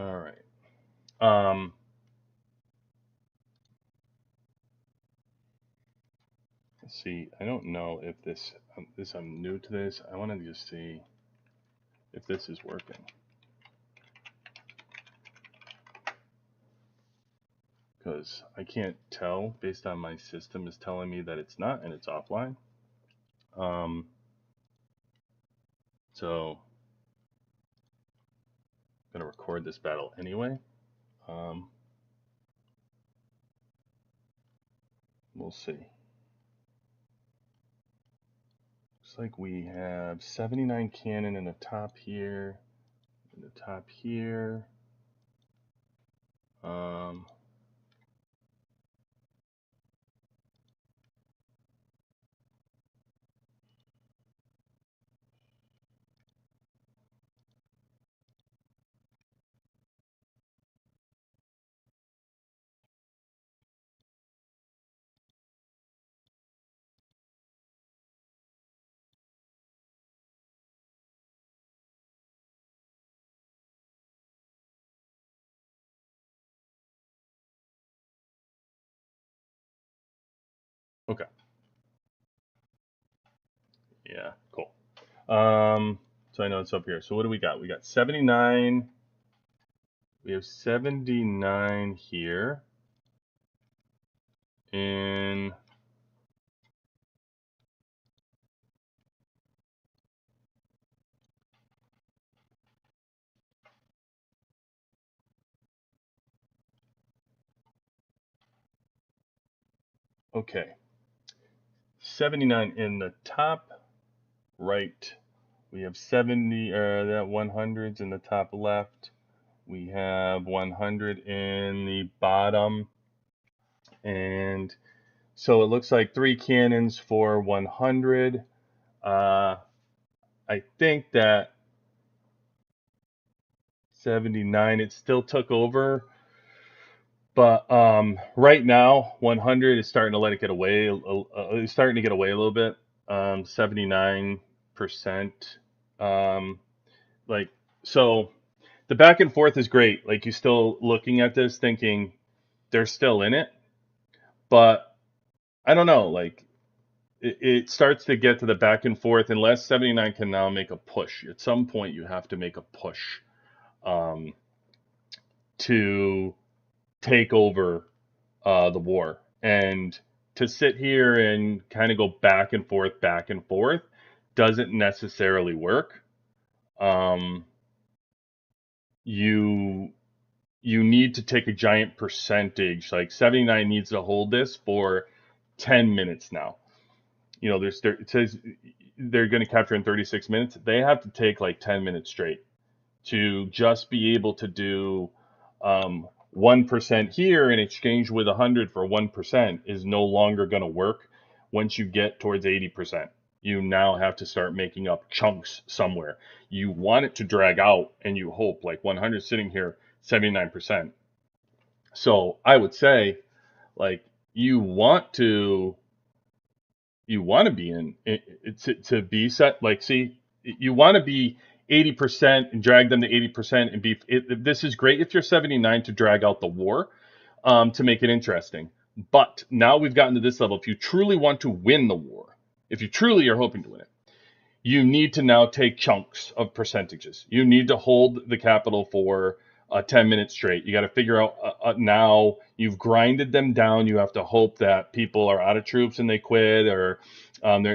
All right. Um, let's see. I don't know if I'm new to this. I want to just see if this is working because I can't tell based on my system is telling me that it's not and it's offline. Um, so I'm gonna record this battle anyway. Um, we'll see. Looks like we have 79 cannon in the top here, in the top here. Um, okay, yeah, cool. So I know it's up here. So what do we got? We got 79. We have 79 here in okay. 79 in the top right. We have 70 that 100s in the top left. We have 100 in the bottom, and so it looks like 3 cannons for 100. Uh, I think that 79 it still took over, but right now 100 is starting to let it get away. It's starting to get away a little bit. 79%. Um, like so, the back and forth is great. Like you're still looking at this, thinking they're still in it, but I don't know. Like it starts to get to the back and forth. Unless 79 can now make a push. At some point, you have to make a push um, to take over the war. And to sit here and kind of go back and forth doesn't necessarily work. Um, you you need to take a giant percentage. Like 79 needs to hold this for 10 minutes now. It says they're going to capture in 36 minutes. They have to take like 10 minutes straight to just be able to do 1% here in exchange with 100 for 1% is no longer going to work once you get towards 80%. You now have to start making up chunks somewhere. You want it to drag out and you hope like 100 sitting here 79%. So I would say like you want to be in it, to be set like see you want to be 80% and drag them to 80% and this is great if you're 79 to drag out the war to make it interesting, but now we've gotten to this level. If you truly want to win the war, if you truly are hoping to win it, you need to now take chunks of percentages. You need to hold the capital for 10 minutes straight. You got to figure out now you've grinded them down. You have to hope that people are out of troops and they quit, or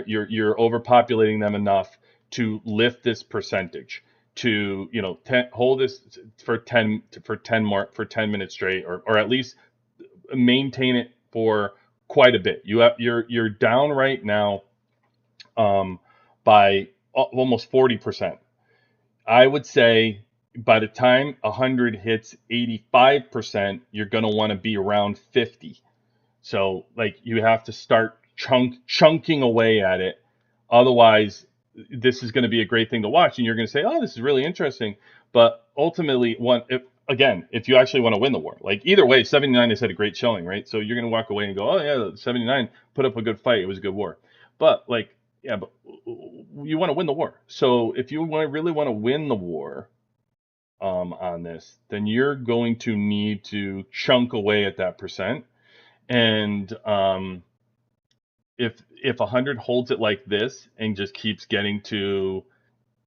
you're overpopulating them enough to lift this percentage to hold this for 10 minutes straight, or at least maintain it for quite a bit. You're down right now um, by almost 40%. I would say by the time 100 hits 85%, you're going to want to be around 50. So like you have to start chunking away at it. Otherwise, this is going to be a great thing to watch, and you're going to say, "Oh, this is really interesting." But ultimately, if you actually want to win the war, like either way, 79 has had a great showing, right? So you're going to walk away and go, "Oh yeah, 79 put up a good fight. It was a good war." But like, yeah, but you want to win the war. So if you really want to win the war, on this, then you're going to need to chunk away at that percent. And if 100 holds it like this and just keeps getting to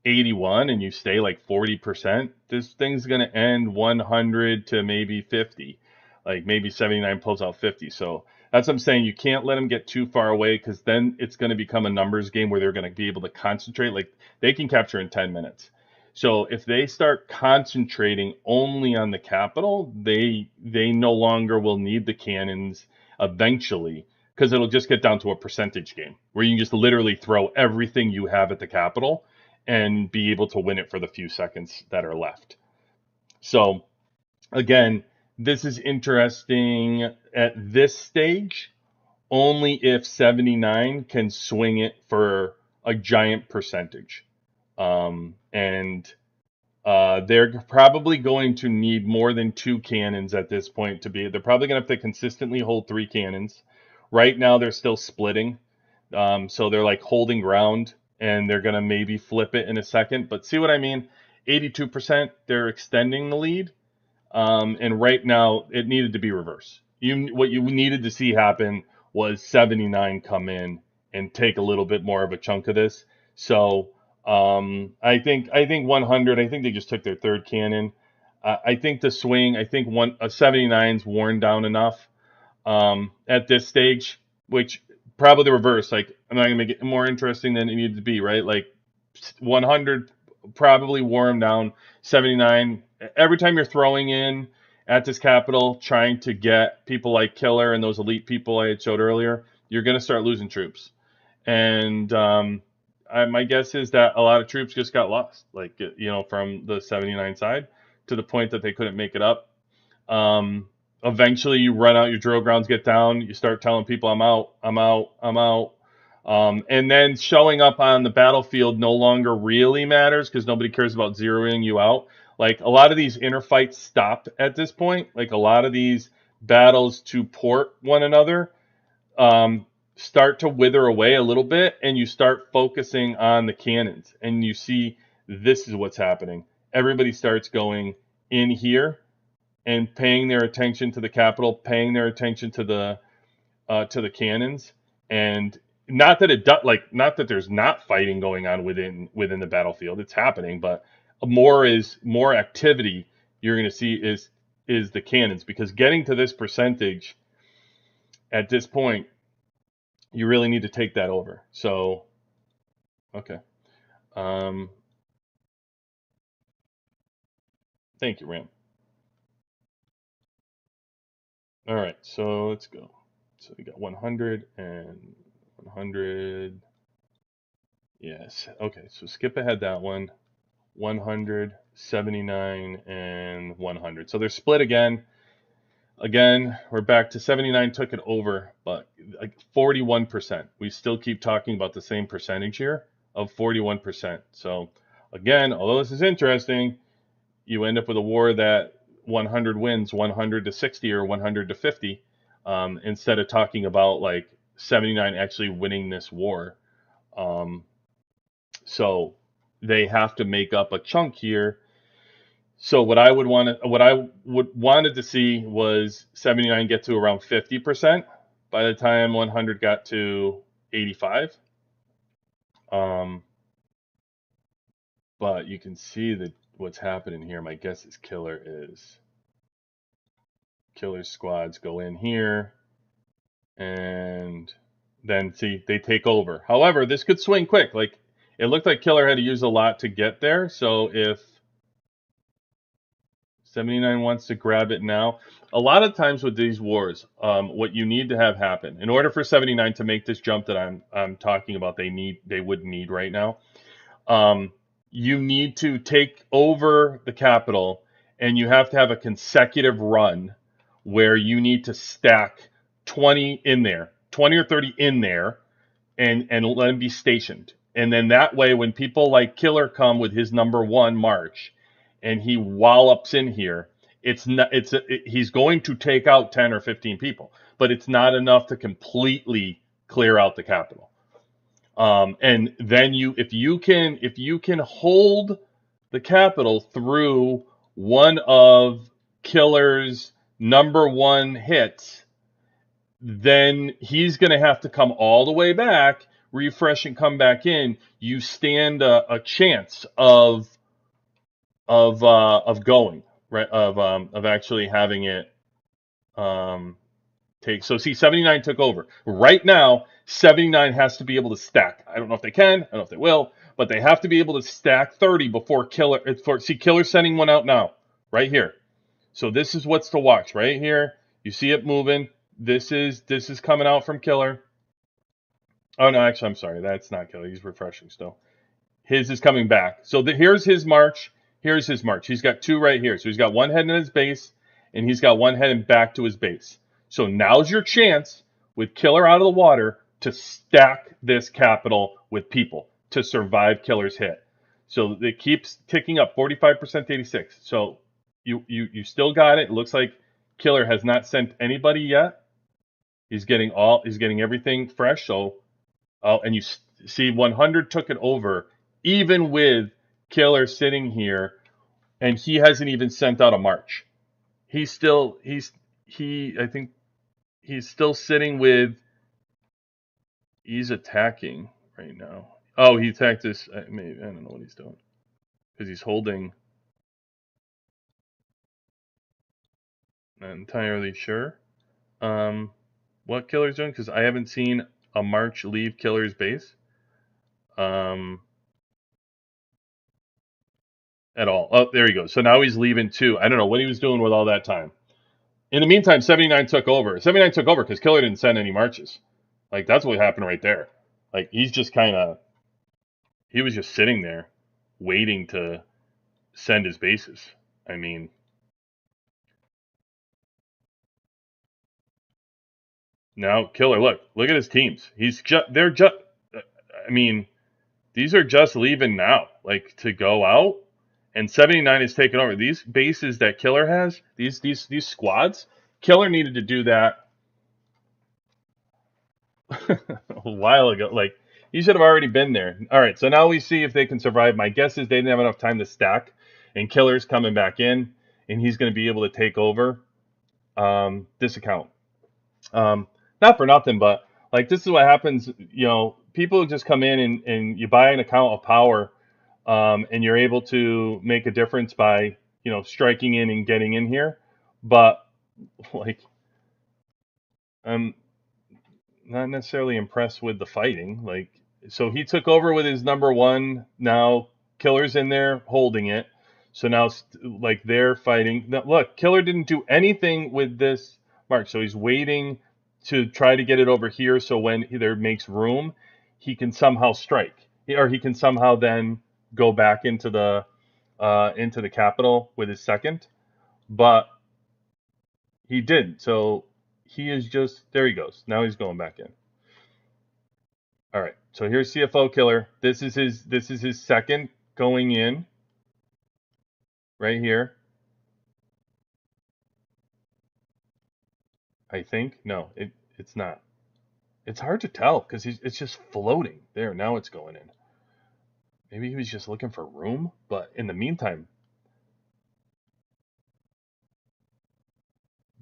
81 and you stay like 40%, this thing's going to end 100 to maybe 50. Like maybe 79 pulls out 50. So that's what I'm saying. You can't let them get too far away, because then it's going to become a numbers game where they're going to be able to concentrate. Like they can capture in 10 minutes. So if they start concentrating only on the capital, they no longer will need the cannons eventually, because it'll just get down to a percentage game where you can just literally throw everything you have at the capital and be able to win it for the few seconds that are left. So again, this is interesting at this stage only if 79 can swing it for a giant percentage. And they're probably going to need more than 2 cannons at this point to be. They're probably going to have to consistently hold 3 cannons. Right now, they're still splitting. So they're like holding ground, and they're going to maybe flip it in a second. But see what I mean? 82%, they're extending the lead. And right now, it needed to be reverse. What you needed to see happen was 79 come in and take a little bit more of a chunk of this. So I think 100. I think they just took their third cannon. I think the swing. I think 79's worn down enough at this stage, which probably the reverse. Like I'm not gonna make it more interesting than it needed to be, right? Like 100 probably wore them down. 79. Every time you're throwing in at this capital, trying to get people like Killer and those elite people I had showed earlier, you're gonna start losing troops. And my guess is that a lot of troops just got lost, like from the 79 side, to the point that they couldn't make it up. Eventually, you run out, your drill grounds get down, you start telling people, I'm out, I'm out, I'm out. And then showing up on the battlefield no longer really matters, because nobody cares about zeroing you out. Like a lot of these inner fights stop at this point. Like a lot of these battles to port one another start to wither away a little bit, and you start focusing on the cannons. And you see this is what's happening. Everybody starts going in here and paying their attention to the capital, paying their attention to the cannons, and not that not that there's not fighting going on within the battlefield. It's happening, but more activity you're going to see is the cannons, because getting to this percentage at this point, you really need to take that over. So, okay. Thank you, Ram. All right, so let's go. So we got 100 and 100. Yes. Okay, so skip ahead that one. 100, 79, and 100. So they're split again. Again, we're back to 79 took it over, but like 41%. We still keep talking about the same percentage here of 41%. So again, although this is interesting, you end up with a war that 100 wins 100 to 60 or 100 to 50, instead of talking about like 79 actually winning this war. So they have to make up a chunk here. So what I wanted to see was 79 get to around 50% by the time 100 got to 85. But you can see that what's happening here. My guess is Killer squads go in here, and then see they take over. However, this could swing quick. Like it looked like Killer had to use a lot to get there. So if 79 wants to grab it now, a lot of times with these wars, what you need to have happen in order for 79 to make this jump that I'm talking about, they would need right now. You need to take over the capital, and you have to have a consecutive run where you need to stack 20 in there, 20 or 30 in there, and let them be stationed. And then that way, when people like Killer come with his number 1 march, and he wallops in here, he's going to take out 10 or 15 people, but it's not enough to completely clear out the capital. And then if you can hold the capital through one of Killer's #1 hits, then he's going to have to come all the way back, refresh, and come back in. You stand a chance of going, right, of actually having it take. So see, 79 took over. Right now, 79 has to be able to stack. I don't know if they can, I don't know if they will, but they have to be able to stack 30 before Killer. See, Killer sending one out now, right here. So this is what's to watch right here. You see it moving. This is coming out from Killer. Oh no, actually, I'm sorry. That's not Killer. He's refreshing still. His is coming back. So here's his march. Here's his march. He's got two right here. So he's got one heading in his base, and he's got one heading back to his base. So now's your chance with Killer out of the water to stack this capital with people to survive Killer's hit. So it keeps ticking up 45% to 86. So you still got it. It looks like Killer has not sent anybody yet. He's getting everything fresh. So and you see 100 took it over, even with Killer sitting here, and he hasn't even sent out a march. I think he's still sitting with. He's attacking right now. Oh, he attacked this. Maybe I don't know what he's doing because he's holding. Not entirely sure. What Killer's doing because I haven't seen a march leave Killer's base. At all. Oh, there he goes. So now he's leaving too. I don't know what he was doing with all that time. In the meantime, 79 took over. 79 took over because Killer didn't send any marches. Like, that's what happened right there. Like, he was just sitting there waiting to send his bases. I mean, now Killer, look at his teams. I mean, these are just leaving now, like to go out. And 79 is taking over. These bases that Killer has, these squads, Killer needed to do that a while ago. Like, he should have already been there. All right, so now we see if they can survive. My guess is they didn't have enough time to stack, and Killer's coming back in, and he's going to be able to take over this account. Not for nothing, but like this is what happens. People just come in and you buy an account of power, and you're able to make a difference by striking in and getting in here. But like, I'm not necessarily impressed with the fighting. Like, so he took over with his #1. Now Killer's in there holding it. So now, like, they're fighting. Now, look, Killer didn't do anything with this mark. So he's waiting to try to get it over here. So when there makes room, he can somehow strike, or he can somehow then go back into the capital with his second. But he didn't. So he is just there. He goes. Now he's going back in. All right, so here's CFO Killer. This is his second going in right here. I think no, it's not. It's hard to tell because it's just floating there. Now it's going in. Maybe he was just looking for room, but in the meantime,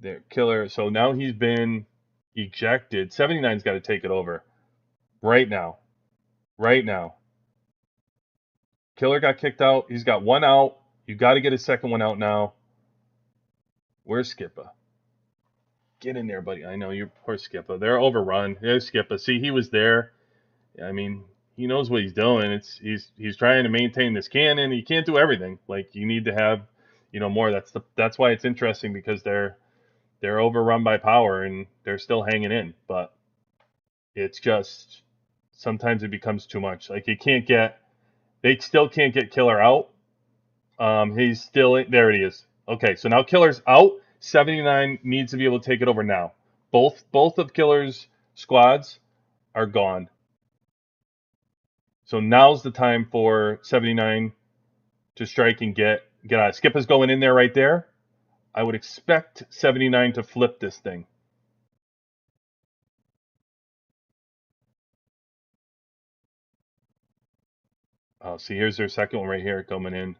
there Killer. So now he's been ejected. 79's got to take it over right now. Right now, Killer got kicked out. He's got one out. You got to get his second one out now. Where's Skippa? Get in there, buddy. I know you're poor Skippa. They're overrun. There's Skippa. See, he was there. I mean, he knows what he's doing. He's trying to maintain this cannon. He can't do everything. Like, you need to have, more. That's why it's interesting because they're overrun by power and they're still hanging in. But it's just sometimes it becomes too much. Like, they still can't get Killer out. He's still there. It is. Okay, so now Killer's out. 79 needs to be able to take it over now. Both of Killer's squads are gone. So now's the time for 79 to strike and get out. Skip is going in there right there. I would expect 79 to flip this thing. Oh, see, here's their second one right here coming in.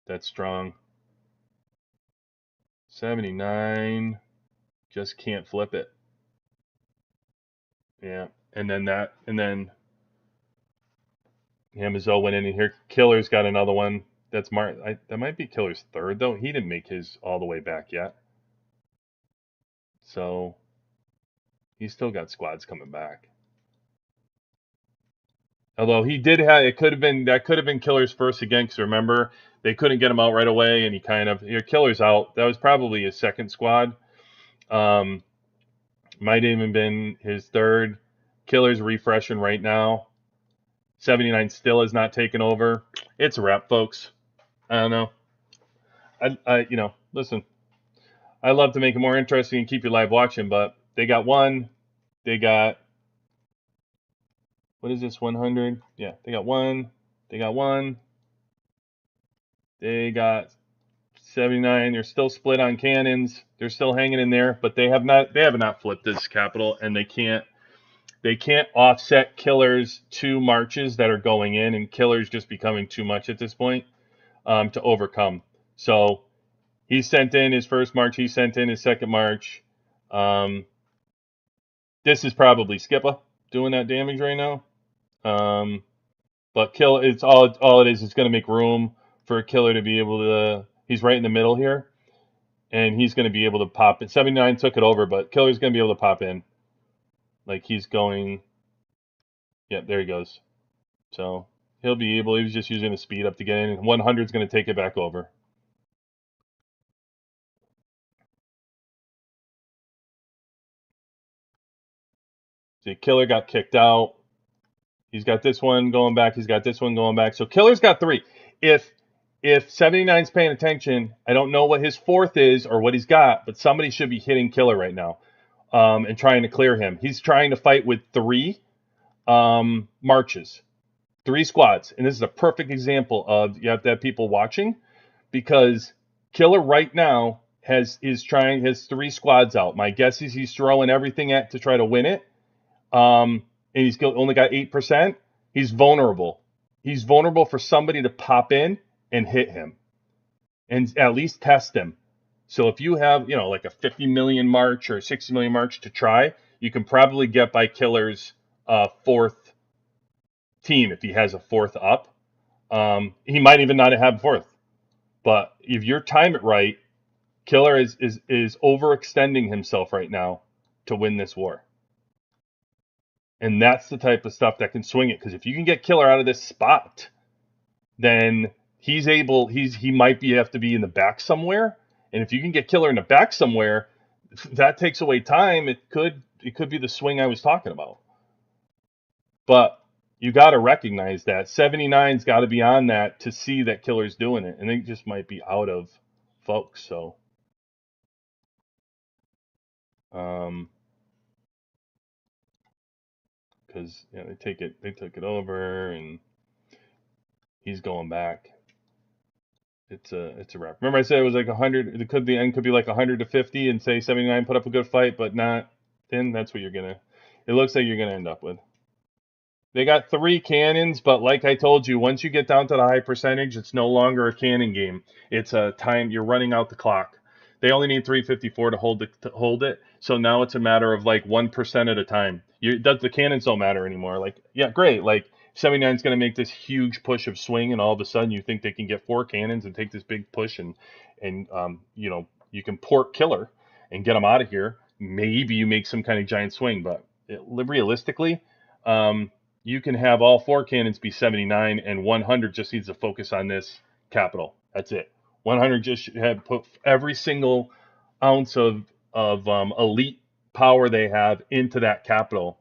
That's strong. 79 just can't flip it. Yeah, and then Hamizo went in here. Killer's got another one. That's that might be Killer's third though. He didn't make his all the way back yet, so he's still got squads coming back. Although he did have, it could have been Killer's first again. Because remember, they couldn't get him out right away, and he kind of Killer's out. That was probably his second squad. Might even been his third. Killer's refreshing right now. 79 still has not taken over. It's a wrap, folks. I don't know. Listen. I love to make it more interesting and keep you live watching, but they got one. They got what is this? 100? Yeah, they got one. They got one. They got 79. They're still split on cannons. They're still hanging in there, but they have not flipped this capital, and they can't offset Killer's two marches that are going in, and Killer's just becoming too much at this point to overcome. So he sent in his first march. He sent in his second march. This is probably Skippa doing that damage right now. But it's all it is. It's going to make room for a Killer to be able to. He's right in the middle here, and he's going to be able to pop it. 79 took it over, but Killer's going to be able to pop in. Like he's going. Yeah, there he goes. So he'll be able. He was just using the speed up to get in, and 100 is going to take it back over. See, Killer got kicked out. He's got this one going back. He's got this one going back. So Killer's got three. If 79's paying attention, I don't know what his fourth is or what he's got, but somebody should be hitting Killer right now and trying to clear him. He's trying to fight with three marches, three squads. And this is a perfect example of you have to have people watching because Killer right now has three squads out. My guess is he's throwing everything at to try to win it. And he's only got 8%. He's vulnerable. He's vulnerable for somebody to pop in and hit him and at least test him. So if you have, like a 50 million march or 60 million march to try, you can probably get by Killer's fourth team if he has a fourth up. He might even not have a fourth. But if you time it right, Killer is overextending himself right now to win this war. And that's the type of stuff that can swing it. Because if you can get Killer out of this spot, then he might have to be in the back somewhere. And if you can get Killer in the back somewhere, that takes away time. It could be the swing I was talking about. But you got to recognize that 79's got to be on that to see that Killer's doing it. And they just might be out of folks. So, because they took it over, and he's going back. It's a wrap. Remember I said it was like 100. It could be like 100 to 50, and say 79 put up a good fight, but not. Then that's what it looks like you're gonna end up with. They got three cannons, but like I told you, once you get down to the high percentage, it's no longer a cannon game. It's a time you're running out the clock. They only need 354 to hold it. So now it's a matter of like 1% at a time. The cannons don't matter anymore. Like, yeah, great. Like 79 is going to make this huge push of swing, and all of a sudden you think they can get four cannons and take this big push, and you can port Killer and get them out of here. Maybe you make some kind of giant swing, but realistically, you can have all four cannons be 79, and 100 just needs to focus on this capital. That's it. 100 just should have put every single ounce of elite power they have into that capital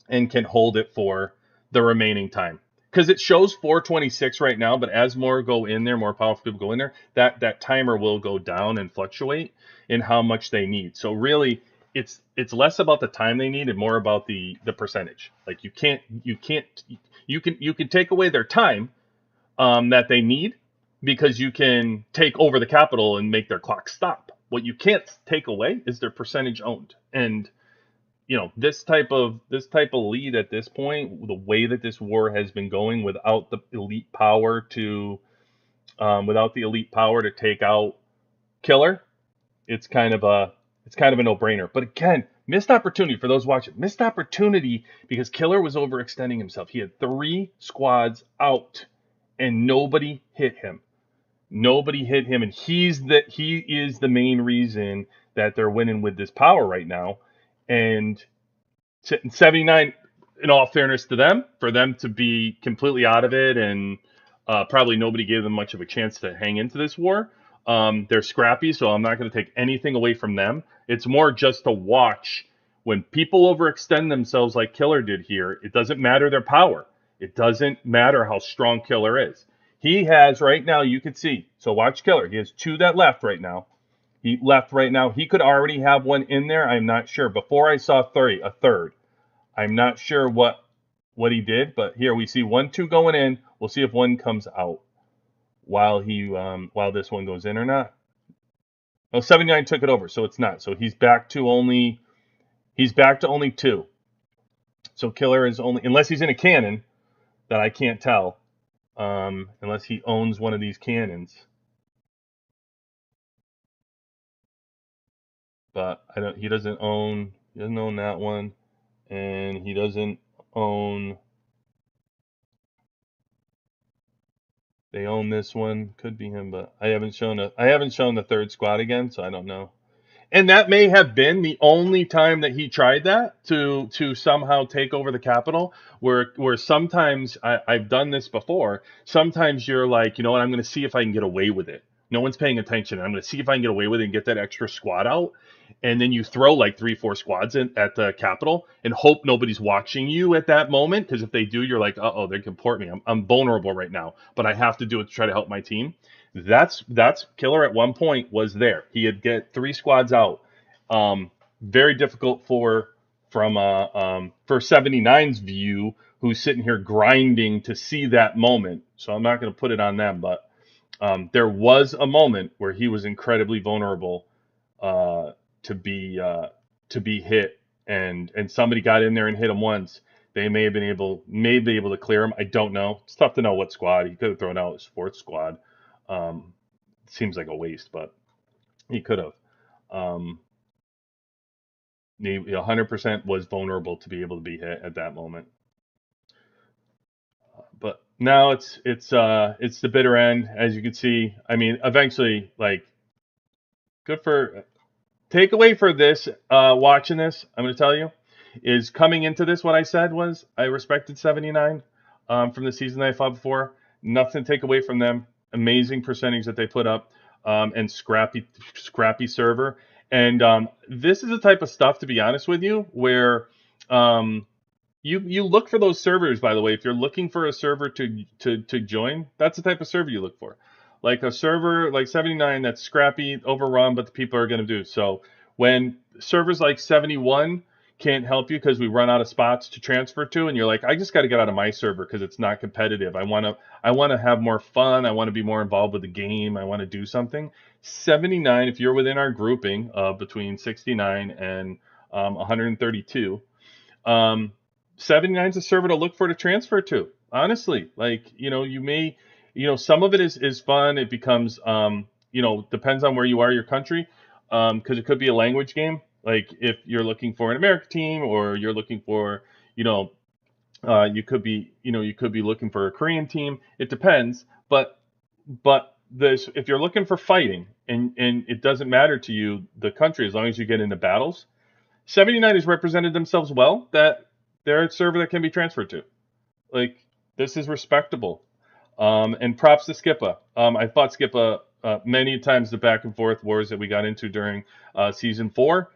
and can hold it for the remaining time. Because it shows 426 right now, but as more go in there, more powerful people go in there, that timer will go down and fluctuate in how much they need. So really, it's less about the time they need and more about the percentage. Like you can take away their time that they need, because you can take over the capital and make their clock stop. What you can't take away is their percentage owned. And this type of lead at this point, the way that this war has been going without the elite power to take out Killer, it's kind of a no-brainer. But again, missed opportunity for those watching. Missed opportunity because Killer was overextending himself. He had 3 squads out, and nobody hit him. Nobody hit him, and he is the main reason that they're winning with this power right now. And 79, in all fairness to them, for them to be completely out of it, and probably nobody gave them much of a chance to hang into this war. They're scrappy, so I'm not going to take anything away from them. It's more just to watch when people overextend themselves like Killer did here. It doesn't matter their power. It doesn't matter how strong Killer is. He has right now, you can see. So watch Killer. He has 2 that left right now. He left right now. He could already have one in there. I'm not sure. Before I saw a third. I'm not sure what he did, but here we see 1, 2 going in. We'll see if one comes out while this one goes in or not. Oh, 79 took it over, so it's not. So he's back to only 2. So Killer is only, unless he's in a cannon that I can't tell, unless he owns one of these cannons. But he doesn't own that one, and he doesn't own. They own this one. Could be him, but I haven't shown the 3rd squad again, so I don't know. And that may have been the only time that he tried that to somehow take over the capital. Where sometimes I've done this before. Sometimes you're like, you know what, I'm going to see if I can get away with it. No one's paying attention. I'm going to see if I can get away with it and get that extra squad out. And then you throw like 3, 4 squads in at the capital and hope nobody's watching you at that moment. Because if they do, you're like, uh-oh, they can port me. I'm vulnerable right now, but I have to do it to try to help my team. That's Killer at one point was there. He had get 3 squads out. Very difficult for 79's view, who's sitting here grinding to see that moment. So I'm not going to put it on them, but there was a moment where he was incredibly vulnerable to be hit, and somebody got in there and hit him once. They may be able to clear him. I don't know. It's tough to know what squad. He could have thrown out his 4th squad. Seems like a waste, but he could have. He 100% was vulnerable to be able to be hit at that moment. But now it's the bitter end, as you can see. I mean, eventually, like, good for takeaway for this. Watching this, I'm going to tell you, is coming into this. What I said was I respected 79 from the season that I fought before. Nothing to take away from them. Amazing percentage that they put up, and scrappy server. And this is the type of stuff, to be honest with you, where you look for those servers. By the way, if you're looking for a server to join, that's the type of server you look for. Like a server like 79 that's scrappy, overrun, but the people are going to do. So when servers like 71 can't help you because we run out of spots to transfer to, and you're like, I just got to get out of my server because it's not competitive. I want to have more fun. I want to be more involved with the game. I want to do something. 79, if you're within our grouping of between 69 and 132, 79 is a server to look for to transfer to. Honestly, like, you may, some of it is fun. It becomes, depends on where you are, your country, because it could be a language game. Like if you're looking for an American team, or you're looking for, you could be looking for a Korean team. It depends, but if you're looking for fighting, and it doesn't matter to you the country as long as you get into battles, 79 has represented themselves well. That they're a server that can be transferred to. Like, this is respectable. And props to Skippa. I fought Skippa many times, the back and forth wars that we got into during season 4.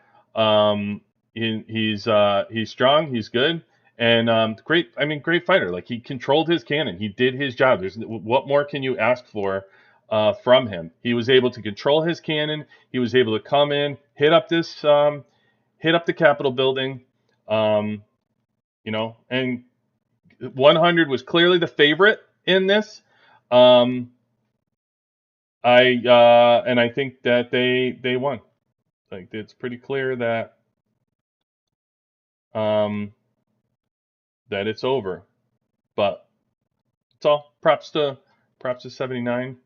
He's strong. He's good. And great. I mean, great fighter. Like, he controlled his cannon. He did his job. What more can you ask for from him? He was able to control his cannon. He was able to come in, hit up the Capitol building. And 100 was clearly the favorite in this. I think that they won. Like, it's pretty clear that that it's over. But it's all props to 79.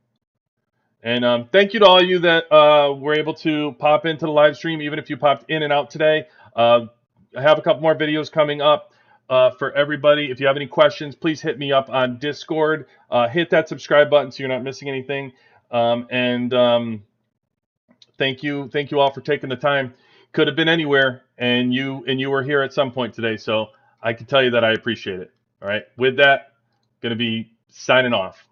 And thank you to all you that were able to pop into the live stream, even if you popped in and out today. I have a couple more videos coming up for everybody. If you have any questions, please hit me up on Discord. Hit that subscribe button so you're not missing anything. And thank you all for taking the time. Could have been anywhere, and you were here at some point today, so I can tell you that I appreciate it. All right, with that, gonna be signing off.